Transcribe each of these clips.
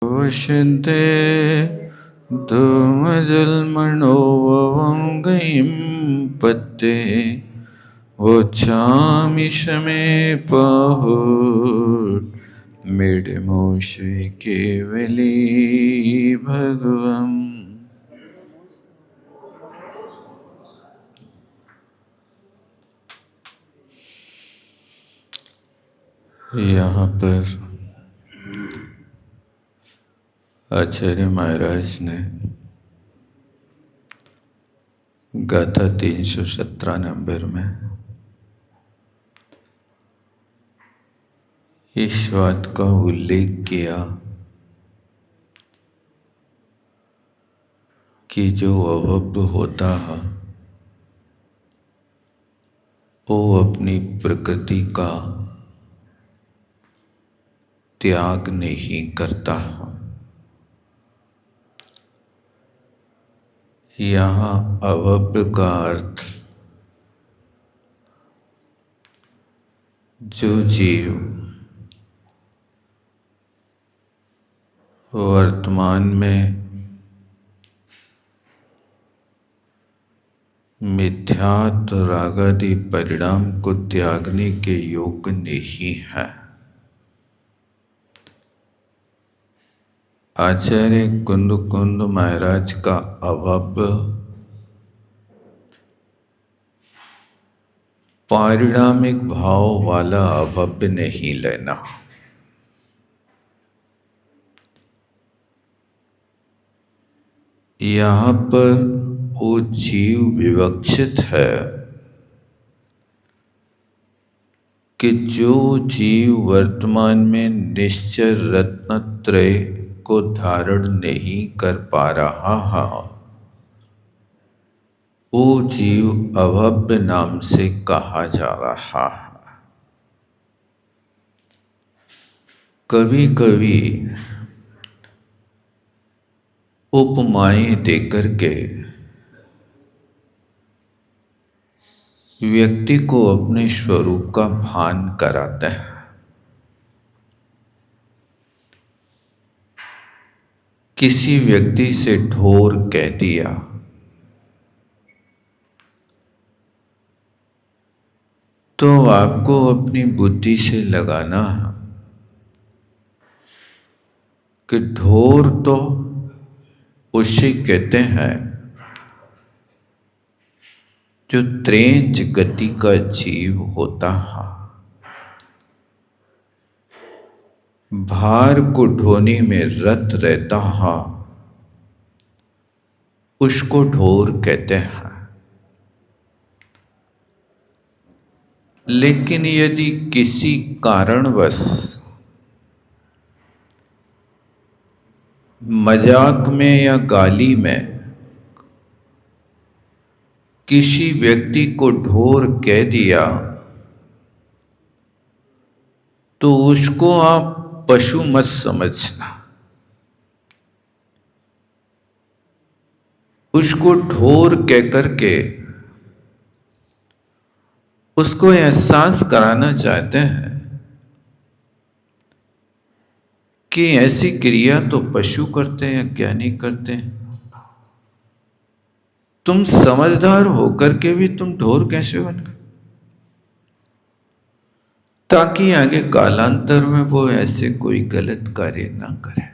वशन्ते धूमजल्मणोऽवं गयिं पत्ते वोच्छामि शमे पाहुर् मृडमोषे केवली भगवम्। यहाँ पर आचार्य महाराज ने गाथा 317 नंबर में इस बात का उल्लेख किया कि जो अभव्य होता है वो अपनी प्रकृति का त्याग नहीं करता है। यहाँ अभव्य का अर्थ जो जीव वर्तमान में मिथ्यात्व रागादि परिणाम को त्यागने के योग्य नहीं है। आचार्य कुंद महाराज का अभव्य पारिणामिक भाव वाला अभव्य नहीं लेना। यहाँ पर वो जीव विवक्षित है कि जो जीव वर्तमान में निश्चय रत्नत्रय को धारण नहीं कर पा रहा है वो जीव अभव्य नाम से कहा जा रहा है। कभी कभी उपमाएं देकर के व्यक्ति को अपने स्वरूप का भान कराते हैं। किसी व्यक्ति से ढोर कह दिया तो आपको अपनी बुद्धि से लगाना है कि ढोर तो उसे कहते हैं जो त्रेंच गति का जीव होता है। भार को ढोने में रत रहता है उसको ढोर कहते हैं। लेकिन यदि किसी कारणवश मजाक में या गाली में किसी व्यक्ति को ढोर कह दिया तो उसको आप पशु मत समझना। उसको ढोर कह करके उसको एहसास कराना चाहते हैं कि ऐसी क्रिया तो पशु करते हैं, ज्ञानी करते हैं। तुम समझदार होकर के भी तुम ढोर कैसे बन गए? ताकि आगे कालांतर में वो ऐसे कोई गलत कार्य ना करे।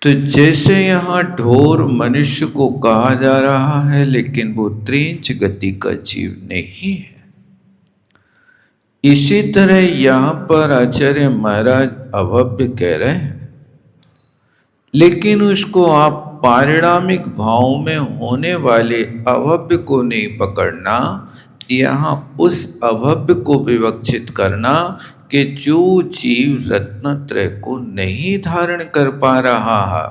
तो जैसे यहाँ ढोर मनुष्य को कहा जा रहा है लेकिन वो त्रेंच गति का जीव नहीं है, इसी तरह यहाँ पर आचार्य महाराज अभव्य कह रहे हैं लेकिन उसको आप पारिणामिक भाव में होने वाले अभव्य को नहीं पकड़ना। यहाँ उस अभव्य को विवक्षित करना कि जो जीव रत्नत्रय को नहीं धारण कर पा रहा है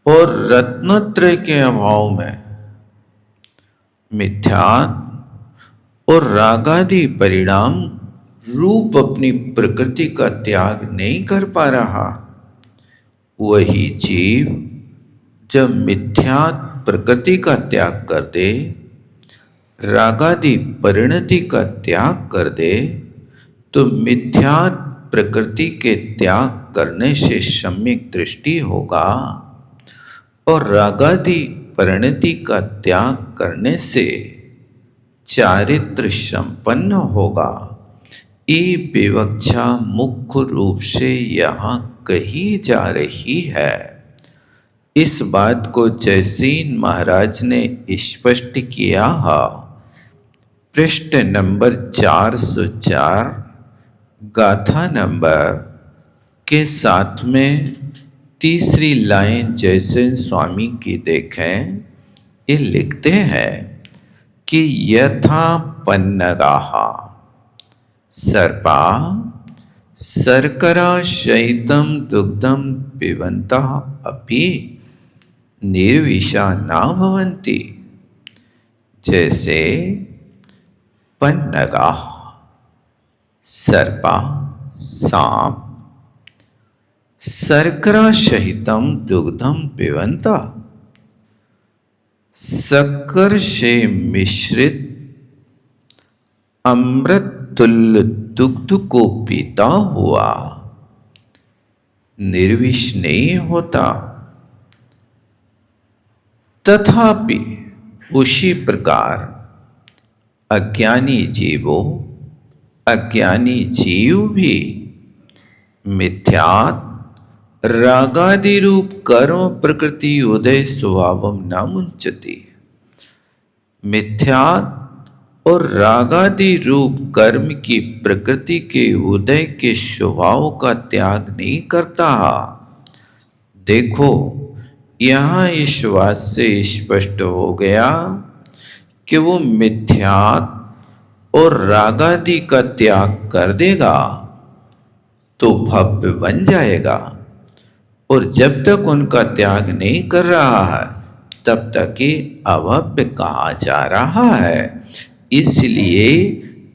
और रत्नत्रय के अभाव में मिथ्यात्व और रागादि परिणाम रूप अपनी प्रकृति का त्याग नहीं कर पा रहा, वही जीव जब मिथ्यात्व प्रकृति का त्याग कर दे, रागादि परिणति का त्याग कर दे, तो मिथ्यात्व प्रकृति के त्याग करने से सम्यक दृष्टि होगा और रागादि परिणति का त्याग करने से चारित्र संपन्न होगा। ये विवक्षा मुख्य रूप से यहाँ कही जा रही है। इस बात को जयसेन महाराज ने स्पष्ट किया है। पृष्ठ नंबर 404 गाथा नंबर के साथ में तीसरी लाइन जयसेन स्वामी की देखें। ये लिखते हैं कि यथा पन्नगाहा सर्पा शर्करा शैतम दुग्धम पिबन्तः अपि निर्विषा न भवन्ति। जैसे पन्नगाः सर्पा सांप शर्करा सहितम दुग्धम पिबन्तः शक्कर से मिश्रित अमृत तुल्य दुग्ध को पीता हुआ निर्विष नहीं होता। तथापि उसी प्रकार अज्ञानी जीव भी मिथ्यात् रागादि रूप कर्म प्रकृति उदय स्वभावम न मुंचति। मिथ्यात् और रागादि रूप कर्म की प्रकृति के उदय के स्वभाव का त्याग नहीं करता। देखो, यहाँ इस बात से स्पष्ट हो गया कि वो मिथ्यात् और रागादि का त्याग कर देगा तो भव्य बन जाएगा, और जब तक उनका त्याग नहीं कर रहा है तब तक ही अभव्य कहा जा रहा है। इसलिए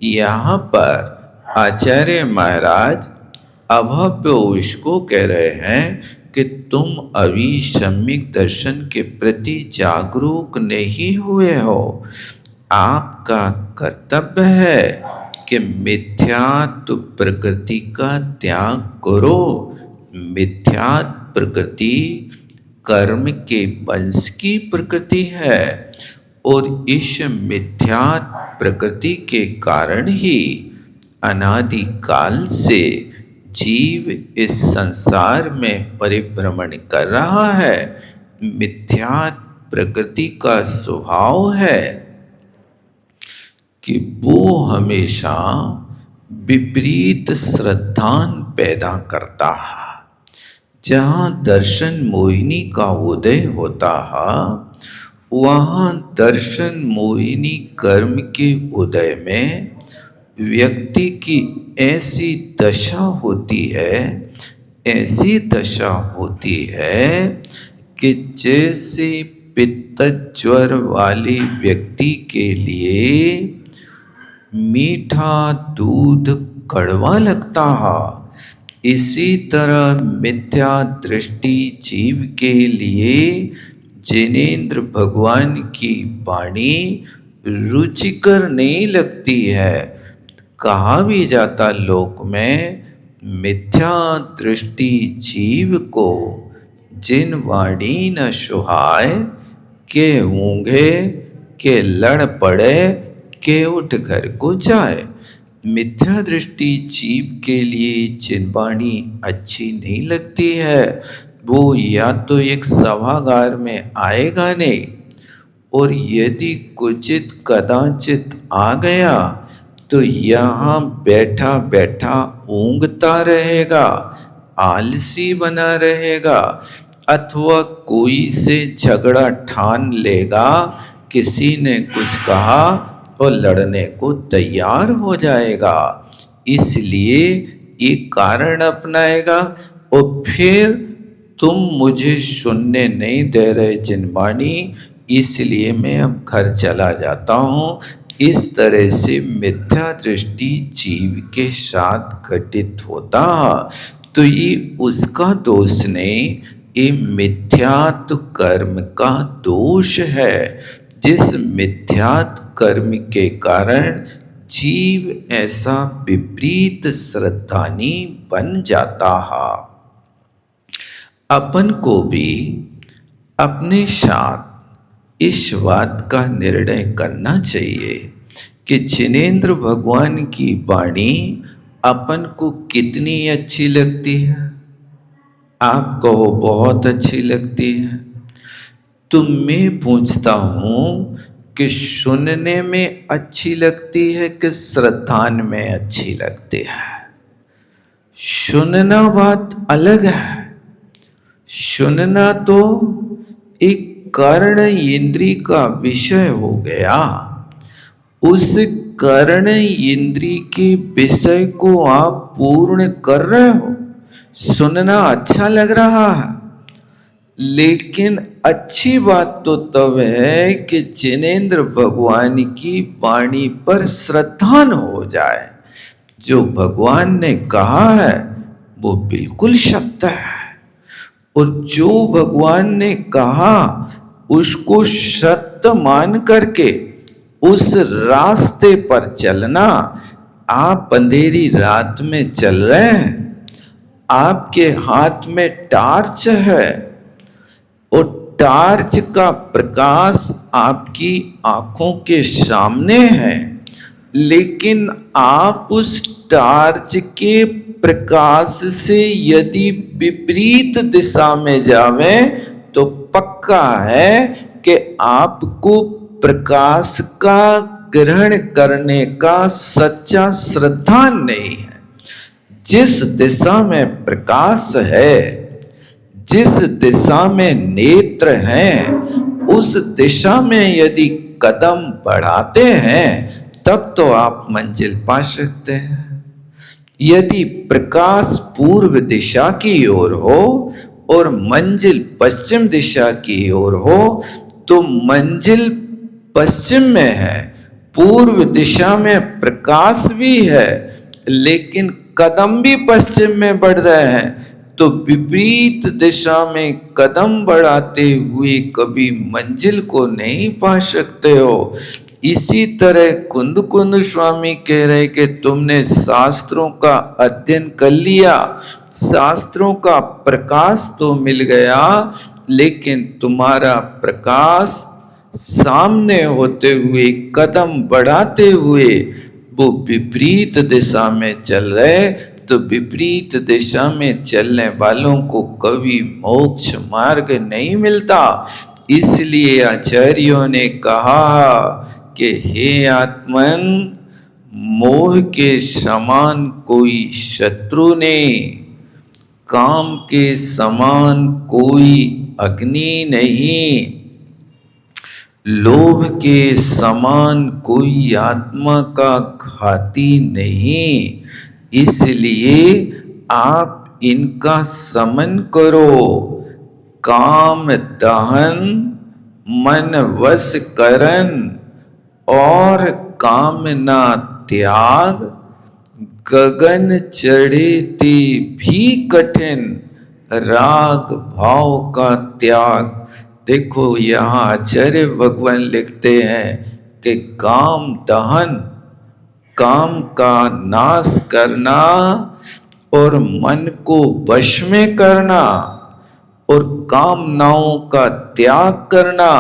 यहाँ पर आचार्य महाराज अभव्य उसको कह रहे हैं कि तुम अभी सम्यक दर्शन के प्रति जागरूक नहीं हुए हो। आपका कर्तव्य है कि मिथ्यात्व प्रकृति का त्याग करो। मिथ्यात्व प्रकृति कर्म के वंश की प्रकृति है, और इस मिथ्यात्व प्रकृति के कारण ही अनादि काल से जीव इस संसार में परिभ्रमण कर रहा है। मिथ्यात्व प्रकृति का स्वभाव है कि वो हमेशा विपरीत श्रद्धान पैदा करता है। जहाँ दर्शन मोहिनी का उदय होता है, वहाँ दर्शन मोहिनी कर्म के उदय में व्यक्ति की ऐसी दशा होती है कि जैसे पित्त ज्वर वाले व्यक्ति के लिए मीठा दूध कड़वा लगता है, इसी तरह मिथ्या दृष्टि जीव के लिए जिनेंद्र भगवान की वाणी रुचिकर नहीं लगती है। कहा भी जाता लोक में, मिथ्या दृष्टि जीव को जिन वाणी न सुहाए, के ऊँघे के लड़ पड़े के उठ घर को जाए। मिथ्या दृष्टि जीव के लिए जिन वाणी अच्छी नहीं लगती है, वो या तो एक सभागार में आएगा नहीं, और यदि कुचित कदाचित आ गया तो यहाँ बैठा बैठा ऊँघता रहेगा, आलसी बना रहेगा, अथवा कोई से झगड़ा ठान लेगा, किसी ने कुछ कहा और लड़ने को तैयार हो जाएगा। इसलिए ये कारण अपनाएगा, और फिर तुम मुझे सुनने नहीं दे रहे जिनवाणी, इसलिए मैं अब घर चला जाता हूँ। इस तरह से मिथ्या दृष्टि जीव के साथ घटित होता, तो ये उसका दोष नहीं, ये मिथ्यात्व कर्म का दोष है। जिस मिथ्यात्व कर्म के कारण जीव ऐसा विपरीत श्रद्धानी बन जाता है। अपन को भी अपने साथ इस बात का निर्णय करना चाहिए कि जिनेंद्र भगवान की वाणी अपन को कितनी अच्छी लगती है। आप कहो बहुत अच्छी लगती है, तो मैं पूछता हूँ कि सुनने में अच्छी लगती है कि श्रद्धान में अच्छी लगती है? सुनना बात अलग है। सुनना तो एक कर्ण इंद्री का विषय हो गया। उस कर्ण इंद्री के विषय को आप पूर्ण कर रहे हो, सुनना अच्छा लग रहा है। लेकिन अच्छी बात तो तब है कि जिनेंद्र भगवान की वाणी पर श्रद्धान हो जाए। जो भगवान ने कहा है वो बिल्कुल सत्य है, और जो भगवान ने कहा उसको सत्य मान करके उस रास्ते पर चलना। आप अंधेरी रात में चल रहे हैं, आपके हाथ में टार्च है और टार्च का प्रकाश आपकी आंखों के सामने है, लेकिन आप उस टार्च के प्रकाश से यदि विपरीत दिशा में जावें तो पक्का है कि आपको प्रकाश का ग्रहण करने का सच्चा श्रद्धा नहीं है। जिस दिशा में प्रकाश है, जिस दिशा में नेत्र हैं, उस दिशा में यदि कदम बढ़ाते हैं तब तो आप मंजिल पा सकते हैं। यदि प्रकाश पूर्व दिशा की ओर हो और मंजिल पश्चिम दिशा की ओर हो तो मंजिल पश्चिम में है, पूर्व दिशा में प्रकाश भी है, लेकिन कदम भी पश्चिम में बढ़ रहे हैं, तो विपरीत दिशा में कदम बढ़ाते हुए कभी मंजिल को नहीं पा सकते हो। इसी तरह कुंद कुंद स्वामी कह रहे कि तुमने शास्त्रों का अध्ययन कर लिया, शास्त्रों का प्रकाश तो मिल गया, लेकिन तुम्हारा प्रकाश सामने होते हुए कदम बढ़ाते हुए वो विपरीत दिशा में चल रहे। तो विपरीत दिशा में चलने वालों को कभी मोक्ष मार्ग नहीं मिलता। इसलिए आचार्यों ने कहा कि हे आत्मन, मोह के समान कोई शत्रु नहीं, काम के समान कोई अग्नि नहीं, लोभ के समान कोई आत्मा का घाती नहीं। इसलिए आप इनका समन करो। काम दहन, मन वश करन और कामना त्याग, गगन चढ़े ते भी कठिन, राग भाव का त्याग। देखो यहाँ आचार्य भगवान लिखते हैं कि काम दहन, काम का नाश करना और मन को वश में करना और कामनाओं का त्याग करना,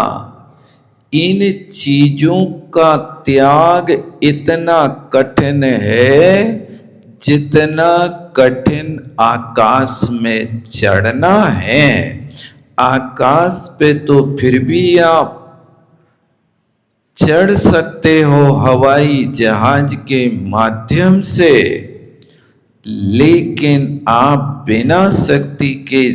इन चीजों का त्याग इतना कठिन है जितना कठिन आकाश में चढ़ना है। आकाश पे तो फिर भी आप चढ़ सकते हो हवाई जहाज के माध्यम से, लेकिन आप बिना शक्ति के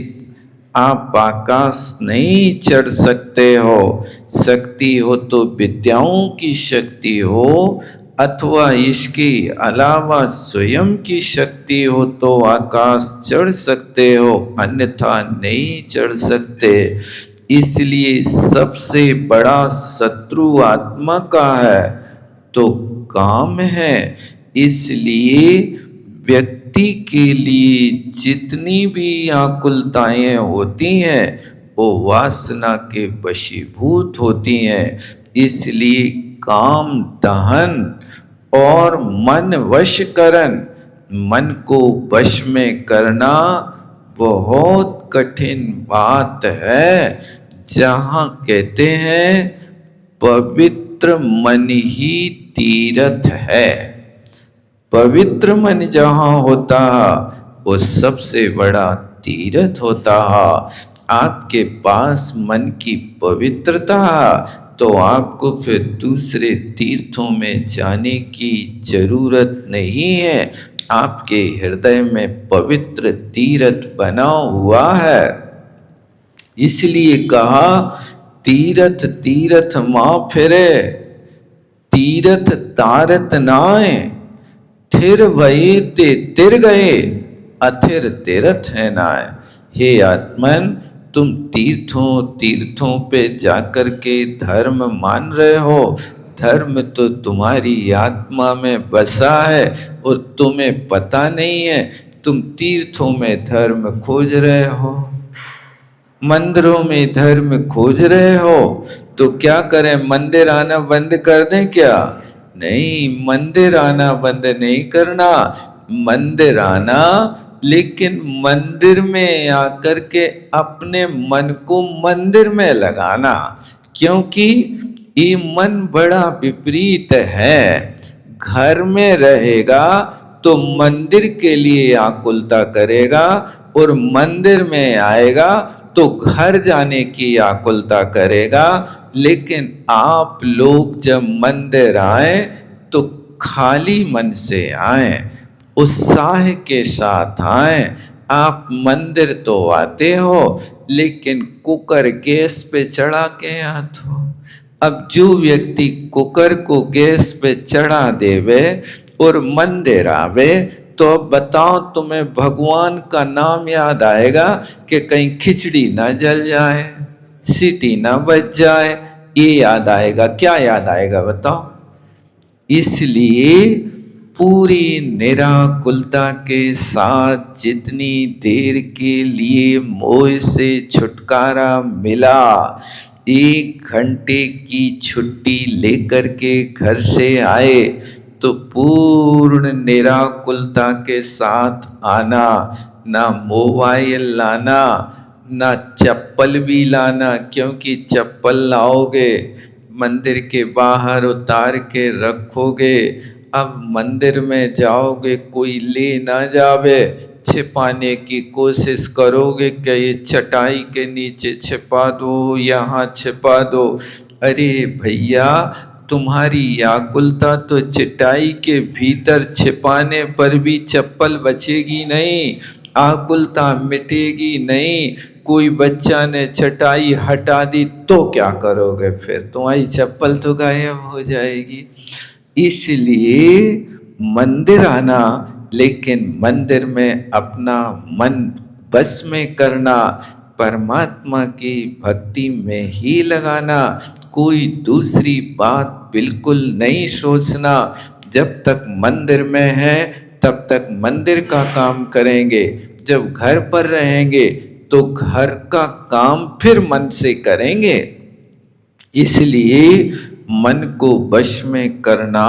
आप आकाश नहीं चढ़ सकते हो। शक्ति हो तो विद्याओं की शक्ति हो अथवा इसके अलावा स्वयं की शक्ति हो तो आकाश चढ़ सकते हो, अन्यथा नहीं चढ़ सकते। इसलिए सबसे बड़ा शत्रु आत्मा का है तो काम है। इसलिए व्यक्ति के लिए जितनी भी आकुलताएं होती हैं वो वासना के वशीभूत होती हैं। इसलिए काम दहन और मन वशकरण, मन को वश में करना बहुत कठिन बात है। जहाँ कहते हैं पवित्र मन ही तीर्थ है। पवित्र मन जहाँ होता वो सबसे बड़ा तीर्थ होता। आपके पास मन की पवित्रता तो आपको फिर दूसरे तीर्थों में जाने की जरूरत नहीं है। आपके हृदय में पवित्र तीर्थ बना हुआ है। इसलिए कहा तीरथ तीरथ माँ फिरे, तीरथ तारत नाए, थिर भये ते तिर गए, अथिर तीरथ है नाए। हे आत्मन, तुम तीर्थों तीर्थों पे जाकर के धर्म मान रहे हो। धर्म तो तुम्हारी आत्मा में बसा है और तुम्हें पता नहीं है। तुम तीर्थों में धर्म खोज रहे हो, मंदिरों में धर्म खोज रहे हो। तो क्या करें, मंदिर आना बंद कर दें क्या? नहीं, मंदिर आना बंद नहीं करना। मंदिर आना, लेकिन मंदिर में आकर के अपने मन को मंदिर में लगाना, क्योंकि ये मन बड़ा विपरीत है। घर में रहेगा तो मंदिर के लिए आकुलता करेगा और मंदिर में आएगा तो घर जाने की आकुलता करेगा। लेकिन आप लोग जब मंदिर आए तो खाली मन से आए, उत्साह के साथ आए। आप मंदिर तो आते हो लेकिन कुकर गैस पे चढ़ा के आते हो। अब जो व्यक्ति कुकर को गैस पे चढ़ा देवे और मंदिर आवे, तो अब बताओ तुम्हें भगवान का नाम याद आएगा कि कहीं खिचड़ी ना जल जाए, सीटी ना बज जाए? ये याद आएगा। क्या याद आएगा बताओ? इसलिए पूरी निराकुलता के साथ जितनी देर के लिए मोह से छुटकारा मिला, 1 घंटे की छुट्टी लेकर के घर से आए तो पूर्ण निराकुलता के साथ आना। ना मोबाइल लाना, ना चप्पल भी लाना, क्योंकि चप्पल लाओगे मंदिर के बाहर उतार के रखोगे। अब मंदिर में जाओगे कोई ले ना जावे, छिपाने की कोशिश करोगे कि ये चटाई के नीचे छिपा दो, यहाँ छिपा दो। अरे भैया, तुम्हारी आकुलता तो चटाई के भीतर छिपाने पर भी चप्पल बचेगी नहीं, आकुलता मिटेगी नहीं। कोई बच्चा ने चटाई हटा दी तो क्या करोगे फिर? तुम्हारी चप्पल तो गायब हो जाएगी। इसलिए मंदिर आना, लेकिन मंदिर में अपना मन बस में करना, परमात्मा की भक्ति में ही लगाना, कोई दूसरी बात बिल्कुल नहीं सोचना। जब तक मंदिर में है तब तक मंदिर का काम करेंगे, जब घर पर रहेंगे तो घर का काम फिर मन से करेंगे। इसलिए मन को वश में करना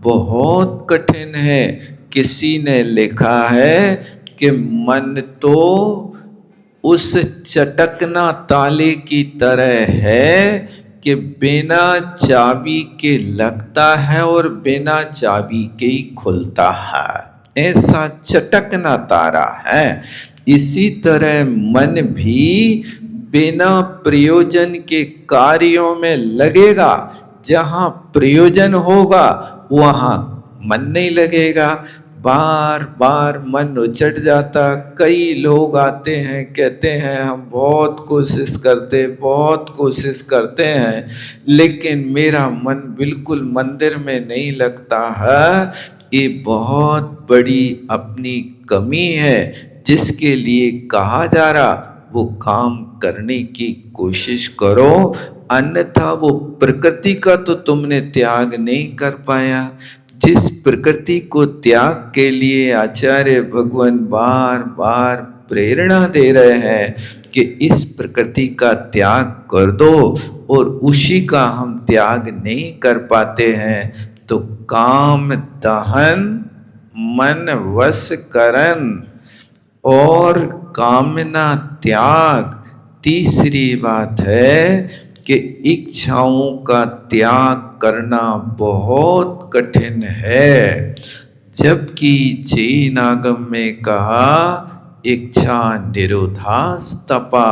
बहुत कठिन है। किसी ने लिखा है कि मन तो उस चटकना ताले की तरह है कि बिना चाबी के लगता है और बिना चाबी के ही खुलता है। ऐसा चटकना तारा है। इसी तरह मन भी बिना प्रयोजन के कार्यों में लगेगा। जहाँ प्रयोजन होगा वहाँ मन नहीं लगेगा। बार बार मन उचट जाता। कई लोग आते हैं, कहते हैं हम बहुत कोशिश करते हैं, लेकिन मेरा मन बिल्कुल मंदिर में नहीं लगता है। ये बहुत बड़ी अपनी कमी है, जिसके लिए कहा जा रहा वो काम करने की कोशिश करो, अन्यथा वो प्रकृति का तो तुमने त्याग नहीं कर पाया। जिस प्रकृति को त्याग के लिए आचार्य भगवान बार बार प्रेरणा दे रहे हैं कि इस प्रकृति का त्याग कर दो, और उसी का हम त्याग नहीं कर पाते हैं, तो काम दहन मन वश करन और कामना त्याग। तीसरी बात है कि इच्छाओं का त्याग करना बहुत कठिन है, जबकि जैन आगम में कहा इच्छा निरोधास तपा,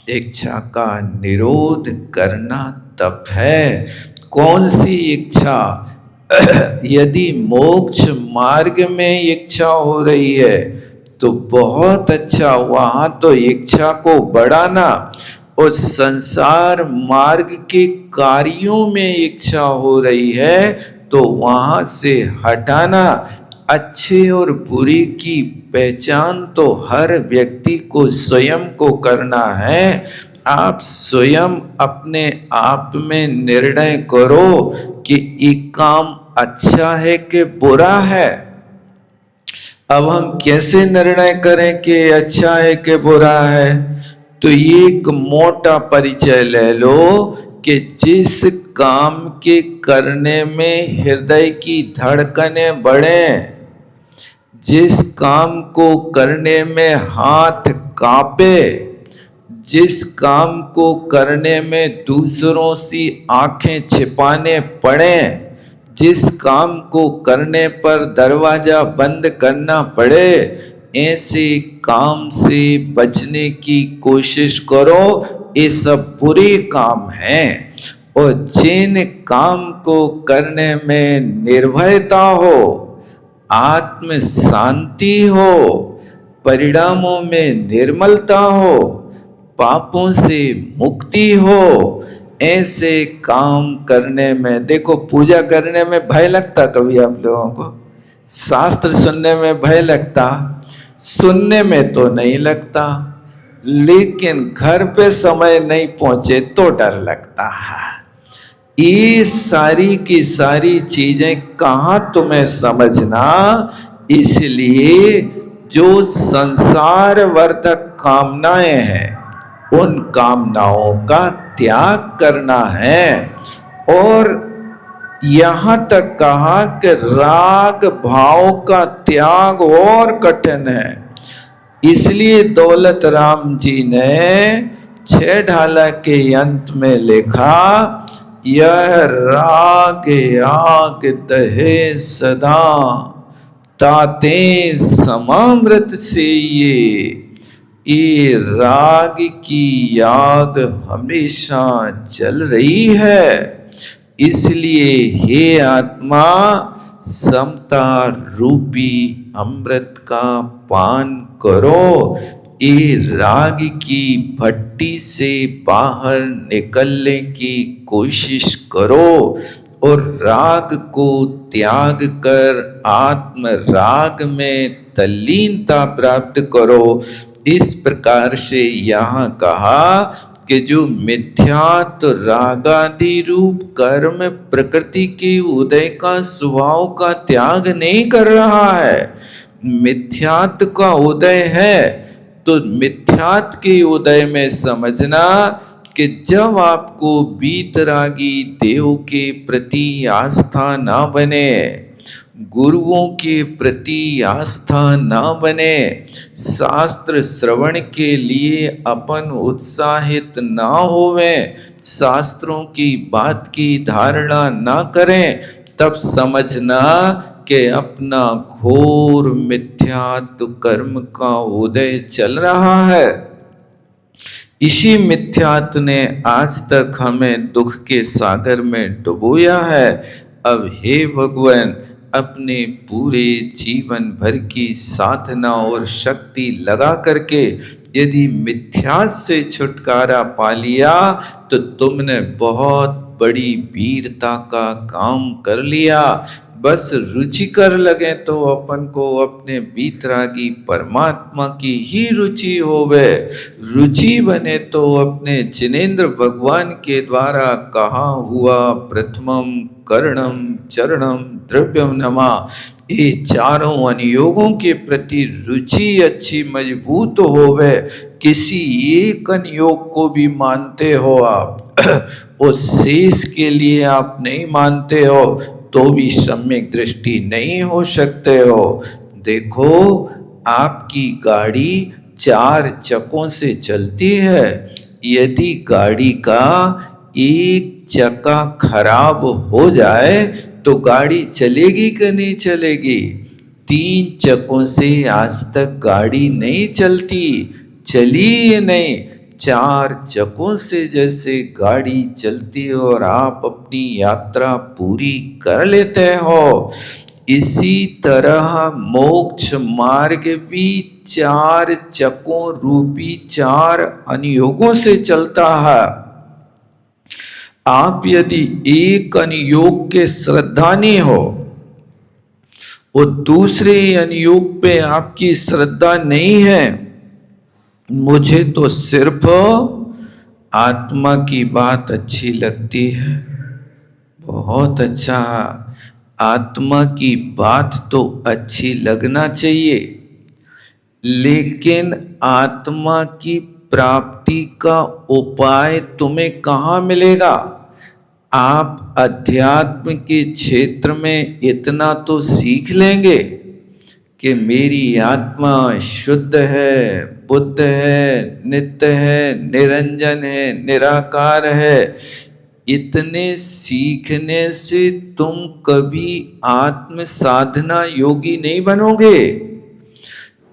इच्छा का निरोध करना तप है। कौन सी इच्छा? यदि मोक्ष मार्ग में इच्छा हो रही है तो बहुत अच्छा, वहां तो इच्छा को बढ़ाना, और संसार मार्ग के कार्यों में इच्छा हो रही है तो वहां से हटाना। अच्छे और बुरे की पहचान तो हर व्यक्ति को स्वयं को करना है। आप स्वयं अपने आप में निर्णय करो कि ये काम अच्छा है कि बुरा है। अब हम कैसे निर्णय करें कि अच्छा है कि बुरा है? तो ये एक मोटा परिचय ले लो कि जिस काम के करने में हृदय की धड़कनें बढ़े, जिस काम को करने में हाथ कांपे, जिस काम को करने में दूसरों सी आंखें छिपाने पड़े, जिस काम को करने पर दरवाजा बंद करना पड़े, ऐसे काम से बचने की कोशिश करो। ये सब बुरे काम हैं। और जिन काम को करने में निर्भयता हो, आत्म शांति हो, परिणामों में निर्मलता हो, पापों से मुक्ति हो, ऐसे काम करने में, देखो पूजा करने में भय लगता कभी आप लोगों को? शास्त्र सुनने में भय लगता? सुनने में तो नहीं लगता, लेकिन घर पे समय नहीं पहुंचे तो डर लगता है। ये सारी की सारी चीजें कहाँ तुम्हें समझना। इसलिए जो संसार वर्धक कामनाएं हैं, उन कामनाओं का त्याग करना है। और यहां तक कहा कि राग भाव का त्याग और कठिन है। इसलिए दौलत राम जी ने 6 ढाला के अंत में लिखा, यह राग आग दहे सदा, ताते समामृत से ये राग की आग हमेशा जल रही है। इसलिए हे आत्मा, समता रूपी अमृत का पान करो। ये राग की भट्टी से बाहर निकलने की कोशिश करो और राग को त्याग कर आत्म राग में तल्लीनता प्राप्त करो। इस प्रकार से यहाँ कहा कि जो मिथ्यात्व रागादि रूप कर्म प्रकृति के उदय का स्वभाव का त्याग नहीं कर रहा है। मिथ्यात्व का उदय है तो मिथ्यात्व के उदय में समझना कि जब आपको वीतरागी देव के प्रति आस्था ना बने, गुरुओं के प्रति आस्था ना बने, शास्त्र श्रवण के लिए अपन उत्साहित ना होवे, शास्त्रों की बात की धारणा ना करें, तब समझना कि अपना घोर मिथ्यात्व कर्म का उदय चल रहा है। इसी मिथ्यात्व ने आज तक हमें दुख के सागर में डुबोया है। अब हे भगवान, अपने पूरे जीवन भर की साधना और शक्ति लगा करके यदि मिथ्या से छुटकारा पा लिया तो तुमने बहुत बड़ी वीरता का काम कर लिया। बस रुचिकर लगे तो अपन को अपने वीतरागी परमात्मा की ही रुचि होवे। रुचि बने तो अपने जिनेंद्र भगवान के द्वारा कहा हुआ प्रथमम कर्णम चरणम द्रव्यम नमः, ये चारों अनुयोगों के प्रति रुचि अच्छी मजबूत होवे। किसी एक अनुयोग को भी मानते हो आप, उस शेष के लिए आप नहीं मानते हो, तो तो भी सम्यक दृष्टि नहीं हो सकते हो। देखो, आपकी गाड़ी 4 चक्कों से चलती है। यदि गाड़ी का एक चक्का खराब हो जाए तो गाड़ी चलेगी कि नहीं चलेगी? 3 चक्कों से आज तक गाड़ी नहीं चलती, चली ही नहीं। 4 चक्कों से जैसे गाड़ी चलती है और आप अपनी यात्रा पूरी कर लेते हो, इसी तरह मोक्ष मार्ग भी 4 चक्कों रूपी 4 अनुयोगों से चलता है। आप यदि एक अनुयोग के श्रद्धानी हो और दूसरे अनुयोग पे आपकी श्रद्धा नहीं है, मुझे तो सिर्फ आत्मा की बात अच्छी लगती है, बहुत अच्छा, आत्मा की बात तो अच्छी लगना चाहिए, लेकिन आत्मा की प्राप्ति का उपाय तुम्हें कहाँ मिलेगा? आप अध्यात्म के क्षेत्र में इतना तो सीख लेंगे कि मेरी आत्मा शुद्ध है, बुद्ध है, नित्य है, निरंजन है, निराकार है। इतने सीखने से तुम कभी आत्म साधना योगी नहीं बनोगे।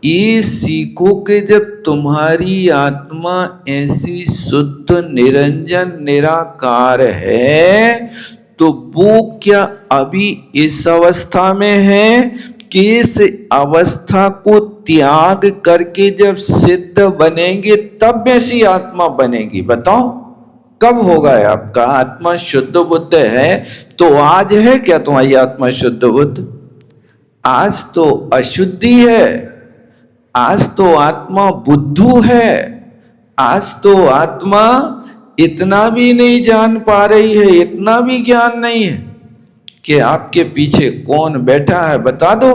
ये सीखो कि जब तुम्हारी आत्मा ऐसी शुद्ध निरंजन निराकार है तो वो क्या अभी इस अवस्था में है कि इस अवस्था को त्याग करके जब सिद्ध बनेंगे तब ऐसी आत्मा बनेगी? बताओ कब होगा? आपका आत्मा शुद्ध बुद्ध है तो आज है क्या तुम्हारी आत्मा शुद्ध बुद्ध? आज तो अशुद्धि है, आज तो आत्मा बुद्धू है, आज तो आत्मा इतना भी नहीं जान पा रही है, इतना भी ज्ञान नहीं है कि आपके पीछे कौन बैठा है बता दो।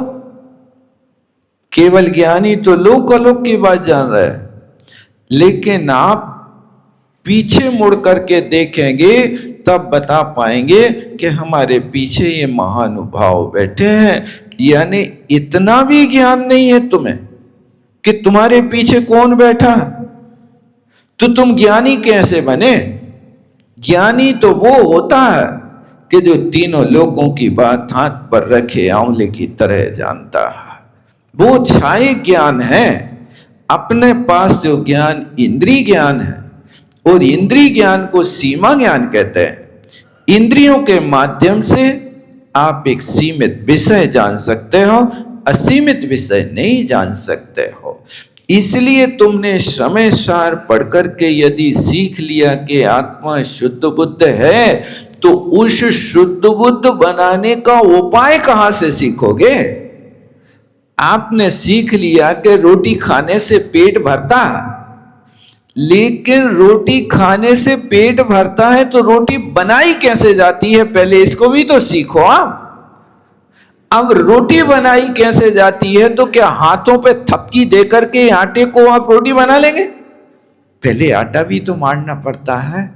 केवल ज्ञानी तो लोक अलोक की बात जान रहा है, लेकिन आप पीछे मुड़ करके देखेंगे तब बता पाएंगे कि हमारे पीछे ये महानुभाव बैठे हैं। यानी इतना भी ज्ञान नहीं है तुम्हें कि तुम्हारे पीछे कौन बैठा, तो तुम ज्ञानी कैसे बने? ज्ञानी तो वो होता है कि जो तीनों लोगों की बात हाथ पर रखे आंवले की तरह जानता है। वो छाये ज्ञान है। अपने पास जो ज्ञान इंद्रिय ज्ञान है, और इंद्रिय ज्ञान को सीमा ज्ञान कहते हैं। इंद्रियों के माध्यम से आप एक सीमित विषय जान सकते हो, असीमित विषय नहीं जान सकते हो। इसलिए तुमने समय सार पढ़ करके यदि सीख लिया कि आत्मा शुद्ध बुद्ध है, तो उस शुद्ध बुद्ध बनाने का उपाय कहां से सीखोगे? आपने सीख लिया कि रोटी खाने से पेट भरता है, लेकिन रोटी खाने से पेट भरता है तो रोटी बनाई कैसे जाती है, पहले इसको भी तो सीखो आप। अब रोटी बनाई कैसे जाती है, तो क्या हाथों पे थपकी दे करके आटे को आप रोटी बना लेंगे? पहले आटा भी तो मारना पड़ता है।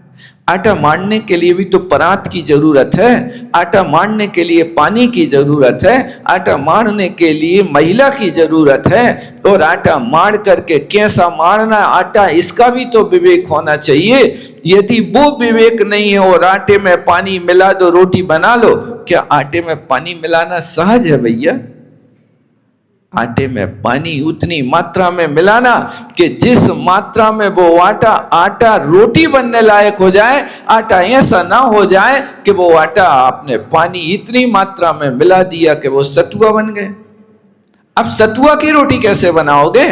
आटा मारने के लिए भी तो परात की जरूरत है, आटा मारने के लिए पानी की जरूरत है, आटा मारने के लिए महिला की जरूरत है, और आटा मार करके कैसा मारना आटा, इसका भी तो विवेक होना चाहिए। यदि वो विवेक नहीं है और आटे में पानी मिला दो रोटी बना लो, क्या आटे में पानी मिलाना सहज है भैया? आटे में पानी उतनी मात्रा में मिलाना कि जिस मात्रा में वो आटा रोटी बनने लायक हो जाए। आटा ऐसा ना हो जाए कि वो आटा आपने पानी इतनी मात्रा में मिला दिया कि वो सतुआ बन गए। अब सतुआ की रोटी कैसे बनाओगे?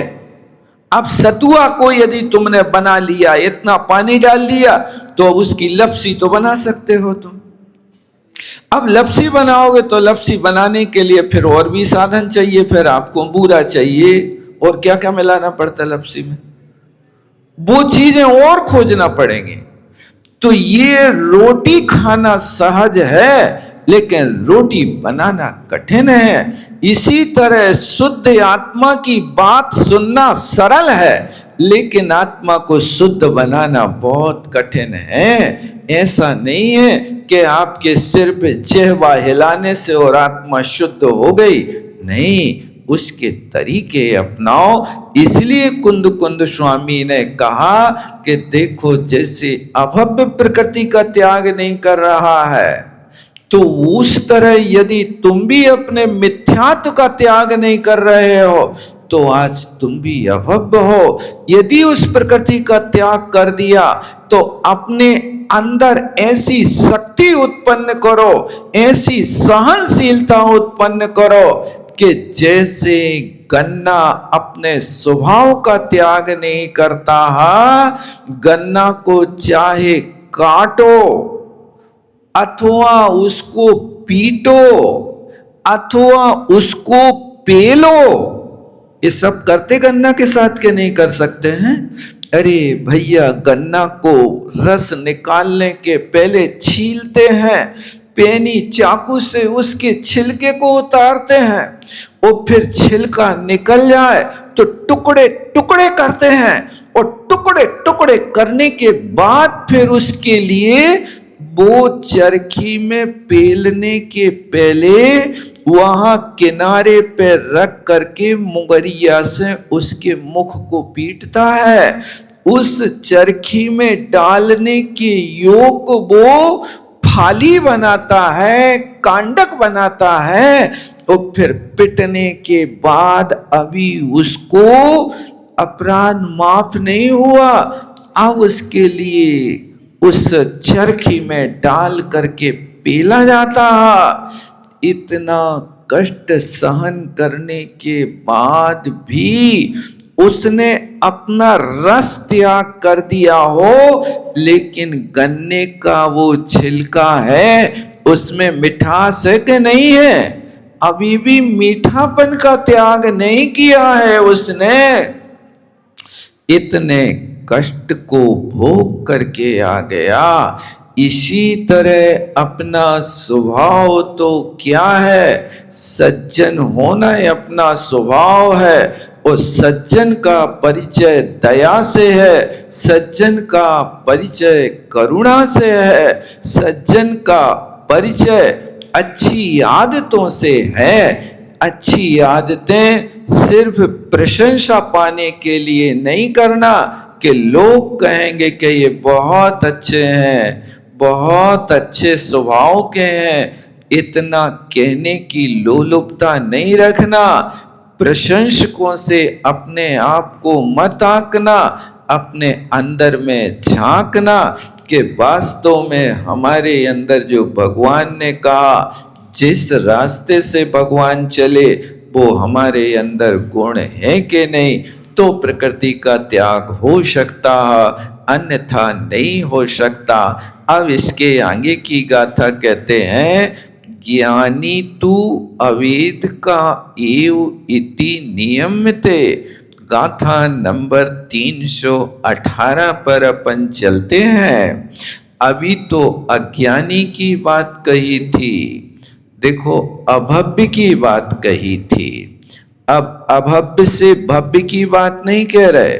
अब सतुआ को यदि तुमने बना लिया, इतना पानी डाल दिया, तो उसकी लपसी तो बना सकते हो तुम। अब लपसी बनाओगे तो लपसी बनाने के लिए फिर और भी साधन चाहिए, फिर आपको बूरा चाहिए और क्या क्या मिलाना पड़ता है लपसी में, वो चीजें और खोजना पड़ेंगी। तो ये रोटी खाना सहज है, लेकिन रोटी बनाना कठिन है। इसी तरह शुद्ध आत्मा की बात सुनना सरल है, लेकिन आत्मा को शुद्ध बनाना बहुत कठिन है। ऐसा नहीं है कि आपके सिर पे जिह्वा हिलाने से और आत्मा शुद्ध हो गई। नहीं, उसके तरीके अपनाओ। इसलिए कुंद कुंद स्वामी ने कहा कि देखो, जैसे अभव्य प्रकृति का त्याग नहीं कर रहा है, तो उस तरह यदि तुम भी अपने मिथ्यात्व का त्याग नहीं कर रहे हो, तो आज तुम भी अभव्य हो। यदि उस प्रकृति का त्याग कर दिया, तो अपने अंदर ऐसी शक्ति उत्पन्न करो, ऐसी सहनशीलता उत्पन्न करो कि जैसे गन्ना अपने स्वभाव का त्याग नहीं करता है, गन्ना को चाहे काटो अथवा उसको पीटो अथवा उसको पेलो, ये सब करते गन्ना के साथ के नहीं कर सकते हैं? अरे भैया, गन्ना को रस निकालने के पहले छीलते हैं, पेनी चाकू से उसके छिलके को उतारते हैं, और फिर छिलका निकल जाए तो टुकड़े टुकड़े करते हैं, और टुकड़े टुकड़े करने के बाद फिर उसके लिए वो चरखी में पेलने के पहले वहां किनारे पे रख करके मुगरिया से उसके मुख को पीटता है। उस चरखी में डालने के योग वो फाली बनाता है, कांडक बनाता है, और फिर पिटने के बाद अभी उसको अपराध माफ नहीं हुआ, अब उसके लिए उस चरखी में डाल करके पेला जाता है। इतना कष्ट सहन करने के बाद भी उसने अपना रस त्याग कर दिया हो, लेकिन गन्ने का वो छिलका है, उसमें मिठास है कि नहीं है? अभी भी मीठापन का त्याग नहीं किया है उसने। इतने कष्ट को भोग करके आ गया। इसी तरह अपना स्वभाव तो क्या है? सज्जन होना ही अपना स्वभाव है, और सज्जन का परिचय दया से है, सज्जन का परिचय करुणा से है, सज्जन का परिचय अच्छी आदतों से है। अच्छी आदतें सिर्फ प्रशंसा पाने के लिए नहीं करना कि लोग कहेंगे कि ये बहुत अच्छे हैं, बहुत अच्छे स्वभाव के हैं, इतना कहने की लोलुपता नहीं रखना। प्रशंसकों से अपने आप को मत आंकना, अपने अंदर में झांकना कि वास्तव में हमारे अंदर जो भगवान ने कहा, जिस रास्ते से भगवान चले वो हमारे अंदर गुण है कि नहीं, तो प्रकृति का त्याग हो सकता है, अन्यथा नहीं हो सकता। अब इसके आगे की गाथा कहते हैं, ज्ञानी तू अवेद का एव इति नियम्यते। गाथा नंबर 318 पर अपन चलते हैं। अभी तो अज्ञानी की बात कही थी, देखो अभव्य की बात कही थी, अब अभव्य से भव्य की बात नहीं कह रहे।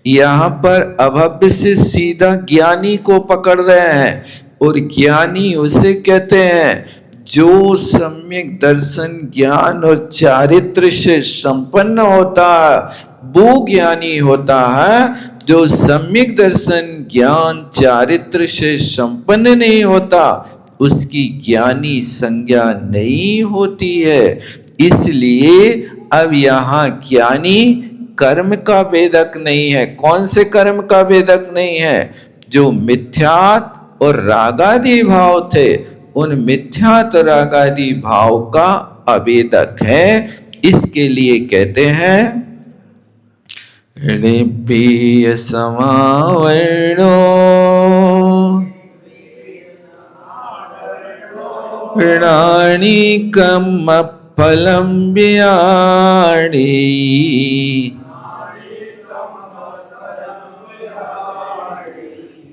यहां पर अभव्य से सीधा ज्ञानी को पकड़ रहे हैं, और ज्ञानी उसे कहते हैं जो सम्यक दर्शन ज्ञान और चारित्र से संपन्न होता है, वो ज्ञानी होता है। जो सम्यक दर्शन ज्ञान चारित्र से संपन्न नहीं होता, उसकी ज्ञानी संज्ञा नहीं होती है। इसलिए अब यहाँ ज्ञानी कर्म का वेदक नहीं है। कौन से कर्म का वेदक नहीं है? जो मिथ्यात और रागादि भाव थे, उन मिथ्यात रागादि भाव का अवेदक है। इसके लिए कहते हैं, ऋपीय समावर्णो ऋणानिकम फलम व्याणी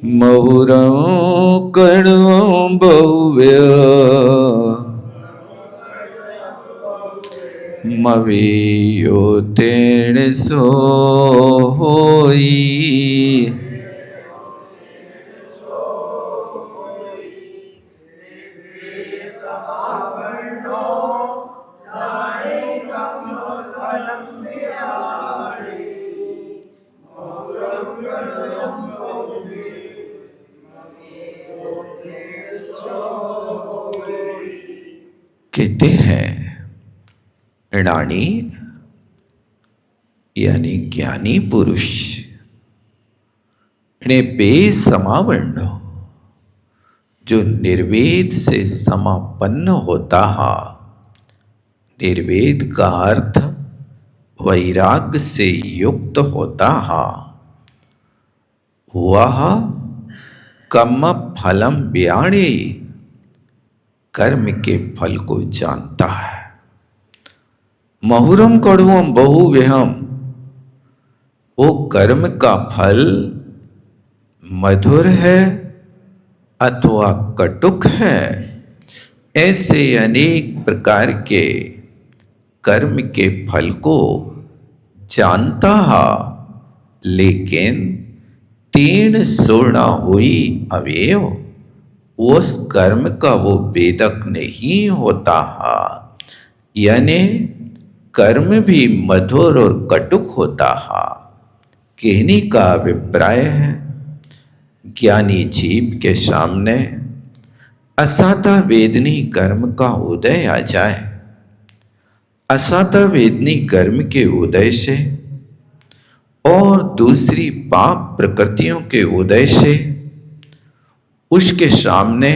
महुरं कर्णं बहुव्य मवीयो तेण सोई। कहते हैं रानी यानी ज्ञानी पुरुष ने बेसमावर्ण जो निर्वेद से समापन्न होता है। निर्वेद का अर्थ वैराग्य से युक्त होता है। वह कर्म फलम व्याणे कर्म के फल को जानता है। महुरम कड़ुवम बहु व्यहम, वो कर्म का फल मधुर है अथवा कटुक है। ऐसे अनेक प्रकार के कर्म के फल को जानता है, लेकिन तीर्ण सोना हुई अवयव उस कर्म का वो वेदक नहीं होता है। यानी कर्म भी मधुर और कटुक होता है। कहने का अभिप्राय है ज्ञानी जीव के सामने असाता वेदनी कर्म का उदय आ जाए। असाता वेदनी कर्म के उदय से और दूसरी पाप प्रकृतियों के उदय से उसके सामने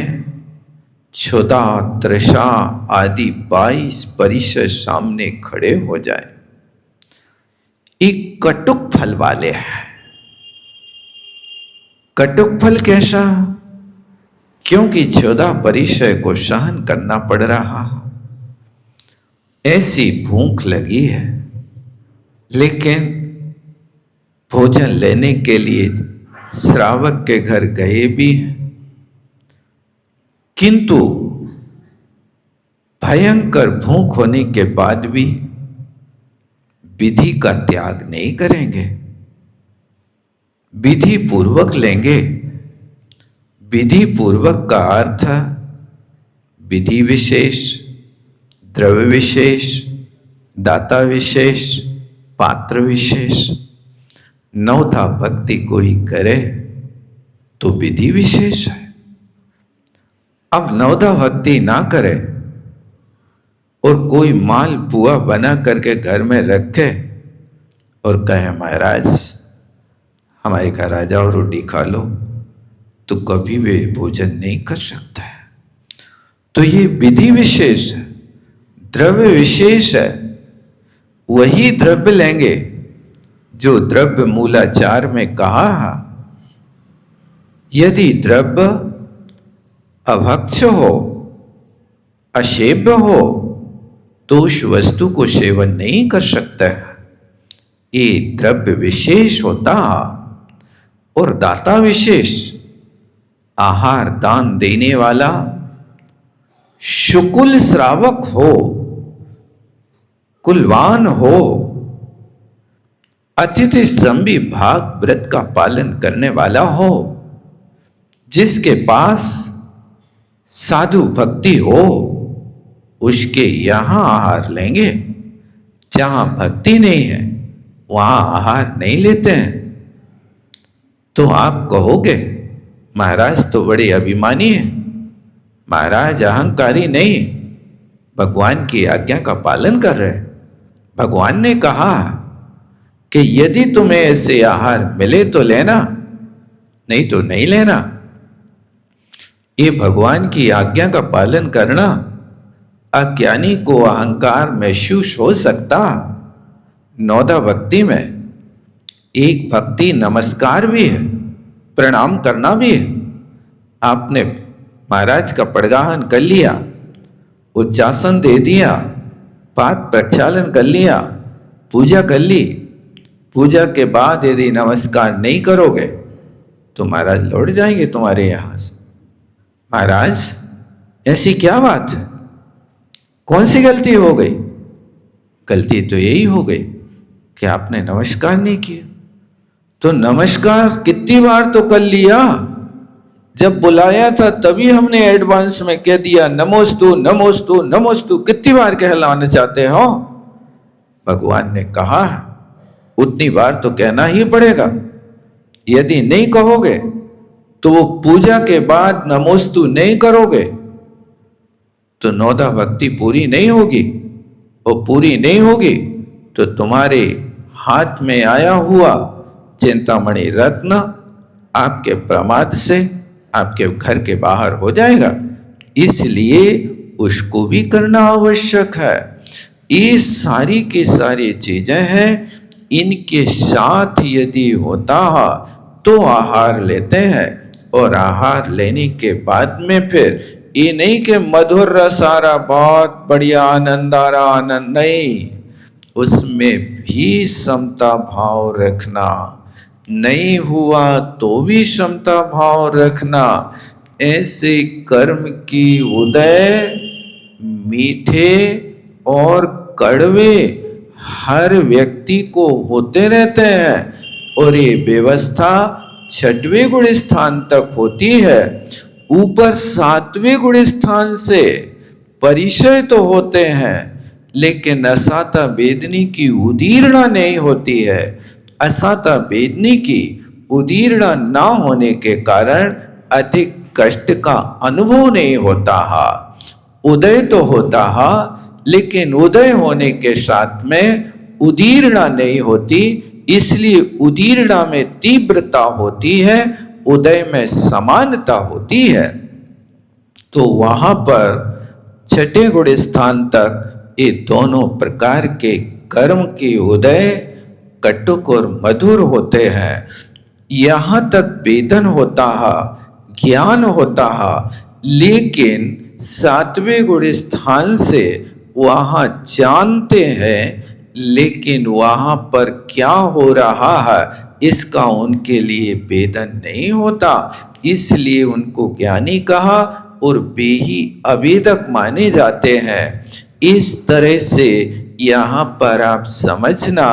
क्षुधा तृषा आदि 22 परिसर सामने खड़े हो जाए। एक कटुक फल वाले हैं। कटुक फल कैसा? क्योंकि 14 परिसर को सहन करना पड़ रहा है। ऐसी भूख लगी है, लेकिन भोजन लेने के लिए श्रावक के घर गए भी हैं, किंतु भयंकर भूख होने के बाद भी विधि का त्याग नहीं करेंगे, विधि पूर्वक लेंगे। विधि पूर्वक का अर्थ विधि विशेष, द्रव्य विशेष, दाता विशेष, पात्र विशेष। नवधा भक्ति कोई करे तो विधि विशेष है। अब नवधा भक्ति ना करे और कोई माल पुआ बना करके घर में रखे और कहे महाराज हमारे घर आ जाओ रोटी खा लो, तो कभी वे भोजन नहीं कर सकता है। तो ये विधि विशेष है, द्रव्य विशेष है। वही द्रव्य लेंगे जो द्रव्य मूलाचार में कहा है। यदि द्रव्य अभक्ष्य हो, असेव्य हो, तो उस वस्तु को सेवन नहीं कर सकता है। ये द्रव्य विशेष होता और दाता विशेष। आहार दान देने वाला शुकुल श्रावक हो, कुलवान हो, अतिथि संबी भाग व्रत का पालन करने वाला हो, जिसके पास साधु भक्ति हो, उसके यहां आहार लेंगे। जहां भक्ति नहीं है वहां आहार नहीं लेते हैं। तो आप कहोगे महाराज तो बड़े अभिमानी है, महाराज अहंकारी नहीं, भगवान की आज्ञा का पालन कर रहे। भगवान ने कहा कि यदि तुम्हें ऐसे आहार मिले तो लेना, नहीं तो नहीं लेना। ये भगवान की आज्ञा का पालन करना अज्ञानी को अहंकार महसूस हो सकता। नौदा भक्ति में एक भक्ति नमस्कार भी है, प्रणाम करना भी है। आपने महाराज का पड़गाहन कर लिया, उच्चासन दे दिया, पाद प्रक्षालन कर लिया, पूजा कर ली। पूजा के बाद यदि नमस्कार नहीं करोगे तो महाराज लौट जाएंगे तुम्हारे यहां से। महाराज ऐसी क्या बात है, कौन सी गलती हो गई? गलती तो यही हो गई कि आपने नमस्कार नहीं किया। तो नमस्कार कितनी बार तो कर लिया, जब बुलाया था तभी हमने एडवांस में कह दिया नमोस्तु नमोस्तु नमोस्तु। कितनी बार कहलाना चाहते हो? भगवान ने कहा उतनी बार तो कहना ही पड़ेगा। यदि नहीं कहोगे तो वो पूजा के बाद नमोस्तु नहीं करोगे तो नौदा भक्ति पूरी नहीं होगी। वो पूरी नहीं होगी तो तुम्हारे हाथ में आया हुआ चिंतामणि रत्न आपके प्रमाद से आपके घर के बाहर हो जाएगा। इसलिए उसको भी करना आवश्यक है। ये सारी की सारी चीजें हैं, इनके साथ यदि होता है तो आहार लेते हैं, और आहार लेने के बाद में फिर ये नहीं कि मधुर रस आ रहा, बहुत बढ़िया आनंद आ रहा, आनंद नहीं, उसमें भी समता भाव रखना, नहीं हुआ तो भी समता भाव रखना। ऐसे कर्म की उदय मीठे और कड़वे हर व्यक्ति को होते रहते हैं, और ये व्यवस्था 6वें गुण स्थान तक होती है। ऊपर 7वें गुण स्थान से परिचय तो होते हैं, लेकिन असाता वेदनी की उदीर्णा नहीं होती है। असाता वेदनी की उदीर्णा ना होने के कारण अधिक कष्ट का अनुभव नहीं होता है। उदय तो होता है, लेकिन उदय होने के साथ में उदीर्णा नहीं होती, इसलिए उदीर्णा में तीव्रता होती है, उदय में समानता होती है। तो वहां पर 6ठे गुण स्थान तक ये दोनों प्रकार के कर्म के उदय कटुक और मधुर होते हैं। यहां तक वेदन होता है, ज्ञान होता है, लेकिन 7वें गुण स्थान से वहां जानते हैं, लेकिन वहां पर क्या हो रहा है इसका उनके लिए वेदन नहीं होता, इसलिए उनको ज्ञानी कहा और वे ही अवेदक माने जाते हैं। इस तरह से यहाँ पर आप समझना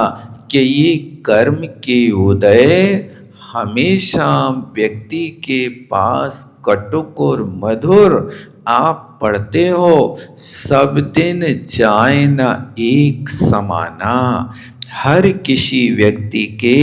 कि ये कर्म के उदय हमेशा व्यक्ति के पास कटुक और मधुर आप पढ़ते हो, सब दिन जाए न एक समाना। हर किसी व्यक्ति के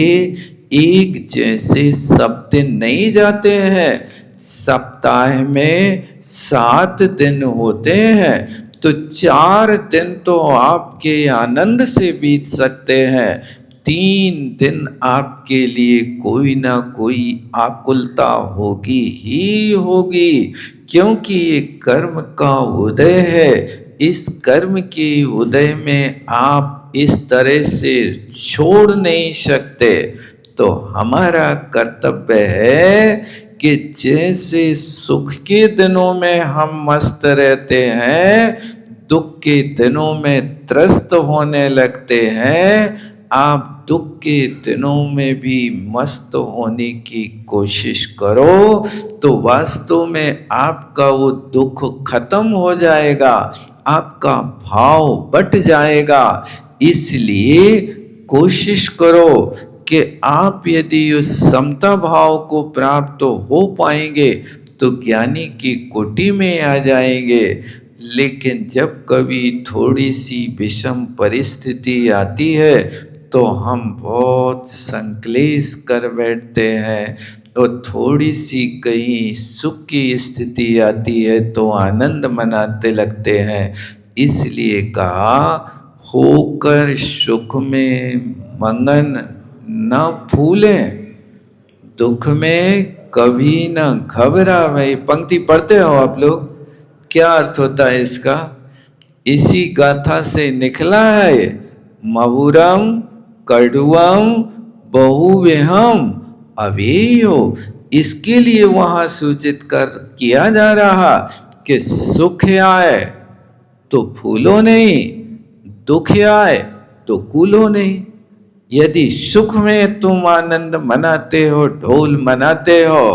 एक जैसे सब दिन नहीं जाते हैं। सप्ताह में 7 दिन होते हैं, तो 4 दिन तो आपके आनंद से बीत सकते हैं, 3 दिन आपके लिए कोई ना कोई आकुलता होगी ही होगी, क्योंकि ये कर्म का उदय है। इस कर्म के उदय में आप इस तरह से छोड़ नहीं सकते। तो हमारा कर्तव्य है कि जैसे सुख के दिनों में हम मस्त रहते हैं, दुख के दिनों में त्रस्त होने लगते हैं, आप दुख के दिनों में भी मस्त होने की कोशिश करो, तो वास्तव में आपका वो दुख खत्म हो जाएगा, आपका भाव बट जाएगा। इसलिए कोशिश करो कि आप यदि उस समता भाव को प्राप्त हो पाएंगे तो ज्ञानी की कोटि में आ जाएंगे। लेकिन जब कभी थोड़ी सी विषम परिस्थिति आती है तो हम बहुत संक्लेश कर बैठते हैं, और थोड़ी सी कहीं सुख की स्थिति आती है तो आनंद मनाते लगते हैं। इसलिए कहा, होकर सुख में मगन न फूलें, दुख में कभी न घबरावे। पंक्ति पढ़ते हो आप लोग, क्या अर्थ होता है इसका? इसी गाथा से निकला है, महुरम कड़ुअम बहुवेहम अवेयो। इसके लिए वहां सूचित कर किया जा रहा कि सुख आए तो फूलो नहीं, दुख आए तो कूलो नहीं। यदि सुख में तुम आनंद मनाते हो, ढोल मनाते हो,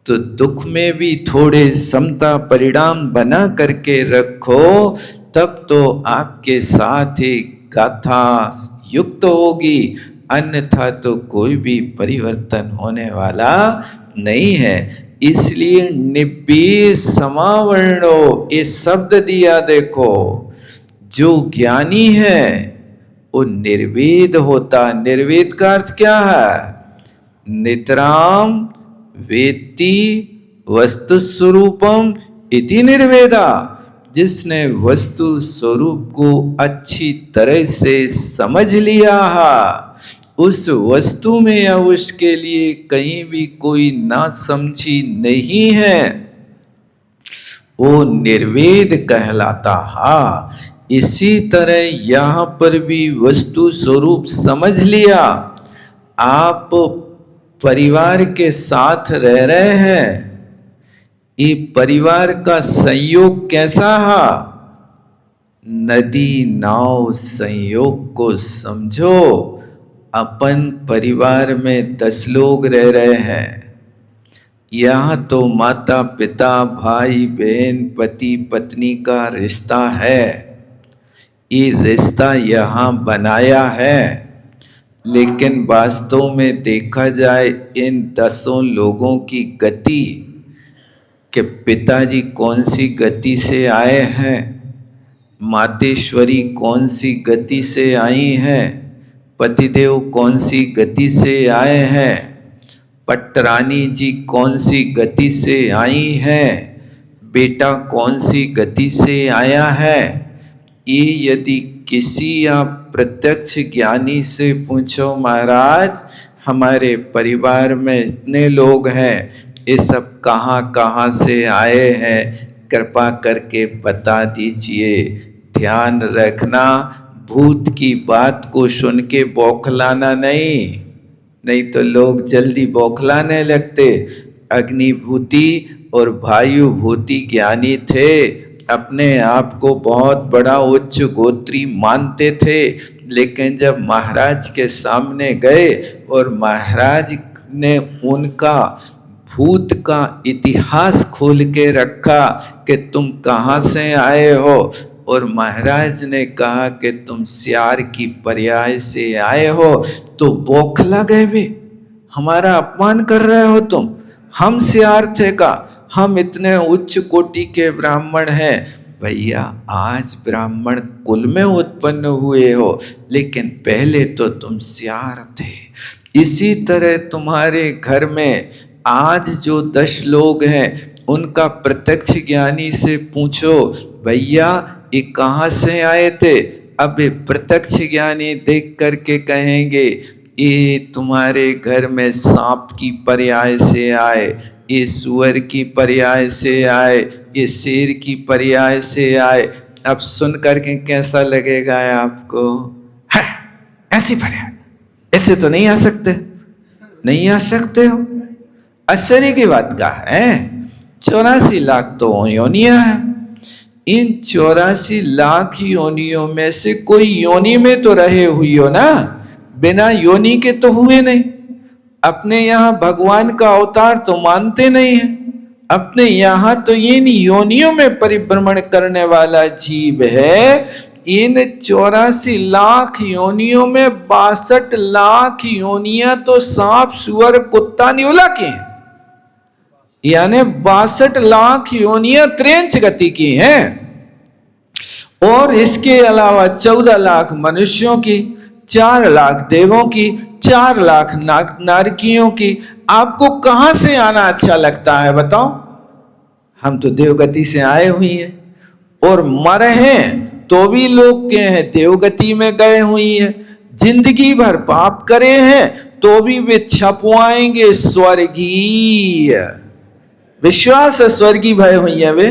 तो दुख में भी थोड़े समता परिणाम बना करके रखो, तब तो आपके साथ ही गाथा युक्त होगी, अन्यथा तो कोई भी परिवर्तन होने वाला नहीं है। इसलिए निब्बे समावर्णो ये शब्द दिया, देखो जो ज्ञानी है वो निर्वेद होता। निर्वेद का अर्थ क्या है? नितराम वेत्ति वस्तु स्वरूपम इति निर्वेदा। जिसने वस्तु स्वरूप को अच्छी तरह से समझ लिया है, उस वस्तु में या उसके लिए कहीं भी कोई ना समझी नहीं है, वो निर्वेद कहलाता है। इसी तरह यहाँ पर भी वस्तु स्वरूप समझ लिया। आप परिवार के साथ रह रहे हैं, ये परिवार का संयोग कैसा है? नदी नाव संयोग को समझो। अपन परिवार में 10 लोग रह रहे हैं। यहाँ तो माता पिता भाई बहन पति पत्नी का रिश्ता है। ये रिश्ता यहाँ बनाया है, लेकिन वास्तव में देखा जाए इन 10 लोगों की गति, कि पिताजी कौन सी गति से आए हैं, मातेश्वरी कौन सी गति से आई हैं, पतिदेव कौन सी गति से आए हैं, पटरानी जी कौन सी गति से आई हैं, बेटा कौन सी गति से आया है। ये यदि किसी आप प्रत्यक्ष ज्ञानी से पूछो, महाराज हमारे परिवार में इतने लोग हैं, ये सब कहाँ कहाँ से आए हैं, कृपा करके बता दीजिए। ध्यान रखना, भूत की बात को सुन के बौखलाना नहीं तो लोग जल्दी बौखलाने लगते। अग्निभूति और वायुभूति ज्ञानी थे, अपने आप को बहुत बड़ा उच्च गोत्री मानते थे, लेकिन जब महाराज के सामने गए और महाराज ने उनका भूत का इतिहास खोल के रखा कि तुम कहाँ से आए हो, और महाराज ने कहा कि तुम सियार की पर्याय से आए हो, तो बौखला गए वे। हमारा अपमान कर रहे हो तुम, हम सियार थे का, हम इतने उच्च कोटि के ब्राह्मण हैं। भैया आज ब्राह्मण कुल में उत्पन्न हुए हो, लेकिन पहले तो तुम सियार थे। इसी तरह तुम्हारे घर में आज जो 10 लोग हैं, उनका प्रत्यक्ष ज्ञानी से पूछो, भैया ये कहाँ से आए थे। अब ये प्रत्यक्ष ज्ञानी देख करके कहेंगे, ये तुम्हारे घर में सांप की पर्याय से आए, ये सुअर की पर्याय से आए, ये शेर की पर्याय से आए। अब सुन करके कैसा लगेगा आपको? है ऐसी पर्याय, ऐसे तो नहीं आ सकते, नहीं आ सकते हो। आश्चर्य की बात का है, 84 लाख तो योनियां हैं। इन 84 लाख योनियों में से कोई योनि में तो रहे हुई हो ना, बिना योनि के तो हुए नहीं। अपने यहाँ भगवान का अवतार तो मानते नहीं है, अपने यहाँ तो इन योनियों में परिभ्रमण करने वाला जीव है। इन 84 लाख योनियों में 62 लाख योनियां तो सांप सुअर कुत्ता न्यूला की हैं, यानी 62 लाख योनियां त्रेंच गति की हैं। और इसके अलावा 14 लाख मनुष्यों की, 4 लाख देवों की, 4 लाख नारकियों की। आपको कहां से आना अच्छा लगता है बताओ? हम तो देवगति से आए हुई हैं, और मरे हैं तो भी लोग के हैं देवगति में गए हुई हैं। जिंदगी भर पाप करे हैं तो भी वे छपवाएंगे स्वर्गीय। विश्वास है स्वर्गीय भय हुई है वे।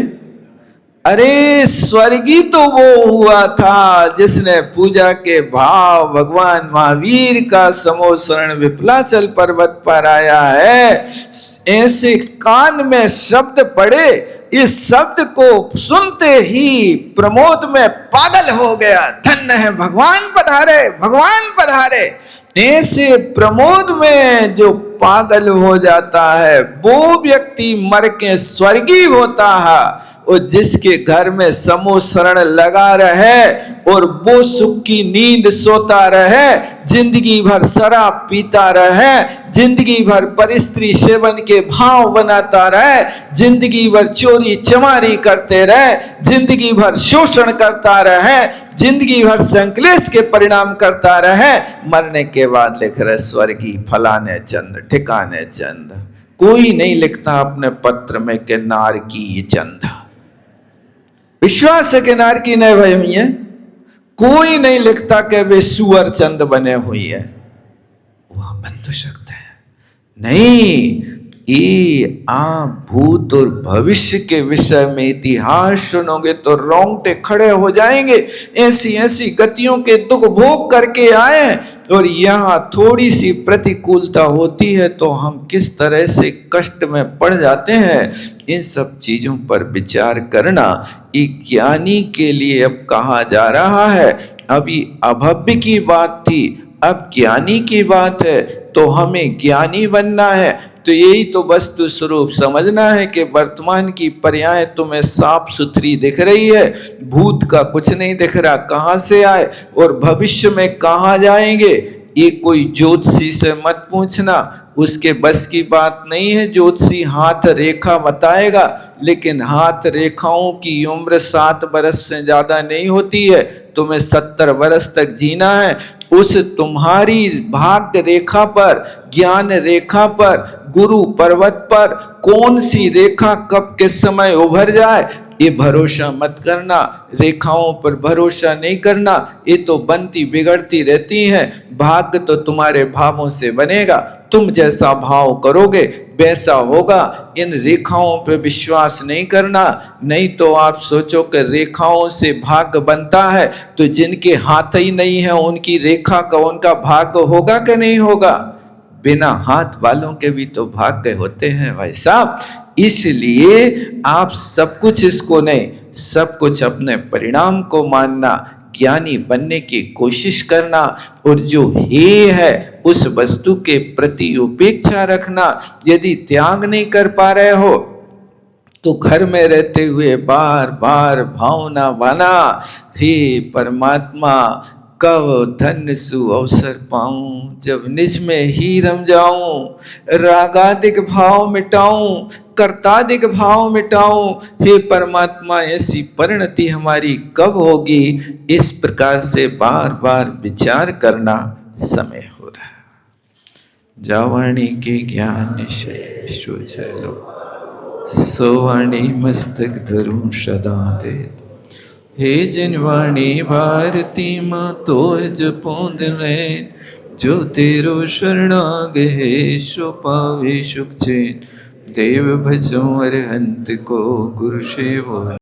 अरे स्वर्गीय तो वो हुआ था जिसने पूजा के भाव भगवान महावीर का समो शरण विपलाचल पर्वत पर आया है। ऐसे कान में शब्द पड़े, इस शब्द को सुनते ही प्रमोद में पागल हो गया। धन्य है भगवान पधारे, भगवान पधारे। ऐसे प्रमोद में जो पागल हो जाता है वो व्यक्ति मर के स्वर्गीय होता है। और जिसके घर में समोसरण लगा रहे और वो सुख की नींद सोता रहे, जिंदगी भर शराब पीता रहे, जिंदगी भर परिस्त्री सेवन के भाव बनाता रहे, जिंदगी भर चोरी चमारी करते रहे, जिंदगी भर शोषण करता रहे, जिंदगी भर संकलेश के परिणाम करता रहे, मरने के बाद लिख रहे स्वर्गीय फलाने चंद ठिकाने चंद। कोई नहीं लिखता अपने पत्र में कि नारकी चंद। विश्वास है कि नारकी नहीं भाई हुई है। कोई नहीं लिखता कि वे सुअर चंद बने हुई है। वहां बन तो सकते हैं, नहीं। ये आप भूत और भविष्य के विषय में इतिहास सुनोगे तो रोंगटे खड़े हो जाएंगे। ऐसी ऐसी गतियों के दुख भोग करके आए और यहाँ थोड़ी सी प्रतिकूलता होती है तो हम किस तरह से कष्ट में पड़ जाते हैं। इन सब चीजों पर विचार करना ये ज्ञानी के लिए अब कहा जा रहा है। अभी अभव्य की बात थी, अब ज्ञानी की बात है, तो हमें ज्ञानी बनना है। तो यही तो वस्तु स्वरूप समझना है कि वर्तमान की पर्याय तुम्हें साफ सुथरी दिख रही है, भूत का कुछ नहीं दिख रहा, कहाँ से आए और भविष्य में कहाँ जाएंगे। ये कोई ज्योतिषी से मत पूछना, उसके बस की बात नहीं है। ज्योतिषी हाथ रेखा बताएगा, लेकिन हाथ रेखाओं की उम्र 7 वर्ष से ज्यादा नहीं होती है। तुम्हें 70 वर्ष तक जीना है। उस तुम्हारी भाग्य रेखा पर, ज्ञान रेखा पर, गुरु पर्वत पर कौन सी रेखा कब किस समय उभर जाए, ये भरोसा मत करना। रेखाओं पर भरोसा नहीं करना, ये तो बनती बिगड़ती रहती हैं। भाग्य तो तुम्हारे भावों से बनेगा, तुम जैसा भाव करोगे वैसा होगा। इन रेखाओं पर विश्वास नहीं करना, नहीं तो आप सोचो कि रेखाओं से भाग्य बनता है, तो जिनके हाथ ही नहीं है उनकी रेखा का उनका भाग्य होगा कि नहीं होगा। बिना हाथ वालों के भी तो भाग्य होते हैं भाई साहब। इसलिए आप सब कुछ इसको नहीं, सब कुछ अपने परिणाम को मानना, ज्ञानी बनने की कोशिश करना, और जो हे है उस वस्तु के प्रति उपेक्षा रखना। यदि त्याग नहीं कर पा रहे हो तो घर में रहते हुए बार बार भावना बना, हे परमात्मा कब धन्य सु अवसर पाऊं, जब निज में ही रम जाऊं, रागादिक भाव मिटाऊं, कर्तादिक भाव मिटाऊं। हे परमात्मा ऐसी परिणति हमारी कब होगी। इस प्रकार से बार बार विचार करना समय हो रहा है। जावाणी के ज्ञान शो सोवाणी मस्तक धरूं सदा दे। हे जिनवाणी भारती माँ तो जपोंद रैन, जो तेरो शरणागत है सो पावे सुख चैन। देव भजो अरहंत को गुरु सेवो।